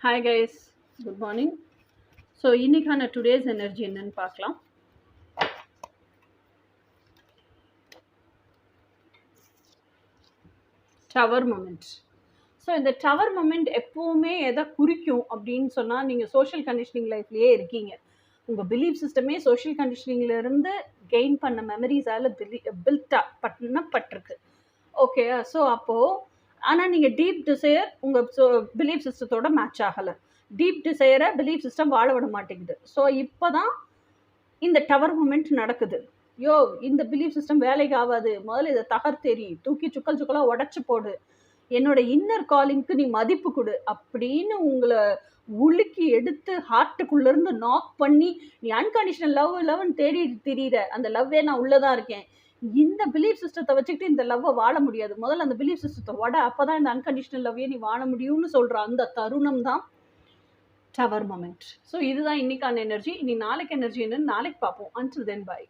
Hi guys, good morning. So இன்னைக்கான today's energy என்னன்னு பார்க்கலாம். Tower moment. ஸோ இந்த டவர் மொமெண்ட் எப்போவுமே எதை குறிக்கும் அப்படின்னு சொன்னால், நீங்கள் சோஷியல் கண்டிஷனிங் லைஃப்லேயே இருக்கீங்க. உங்கள் பிலீஃப் சிஸ்டமே சோஷியல் கண்டிஷனிங்லேருந்து கெயின் பண்ண மெமரிஸால் பண்ணப்பட்டிருக்கு. ஓகே, ஸோ அப்போது ஆனால் நீங்கள் டீப் டிசையர் உங்கள் பிலீஃப் சிஸ்டத்தோட மேட்ச் ஆகலை. டீப் டிசையரை பிலீஃப் சிஸ்டம் வாழ விட மாட்டேங்குது. ஸோ இப்போ தான் இந்த டவர் மூமெண்ட் நடக்குது. இந்த பிலீஃப் சிஸ்டம் வேலைக்கு ஆகாது, முதல்ல இதை தகர்த்தெறி, தூக்கி சுக்கல் சுக்கலாக உடச்சி போடு, என்னோட இன்னர் காலிங்க்கு நீ மதிப்பு கொடு அப்படின்னு உங்களை உலுக்கி எடுத்து ஹார்ட்டுக்குள்ளேருந்து நாக் பண்ணி, நீ அன்கண்டிஷனல் லவ்னு தேடி திரியிற, அந்த லவ்வே நான் உள்ளதான் இருக்கேன், இந்த பிலீஃப் சிஸ்டத்தை வச்சுக்கிட்டு இந்த லவ்வை வாழ முடியாது, முதல்ல அந்த பிலீஃப் சிஸ்டத்தை அப்போதான் இந்த அன்கண்டிஷனல் லவ்வே நீ வாழ முடியும்னு சொல்கிற அந்த தருணம் தான் டவர் மொமெண்ட். ஸோ இதுதான் இன்னைக்கான எனர்ஜி. இனி நாளைக்கு எனர்ஜி என்னன்னு நாளைக்கு பார்ப்போம். Until then by.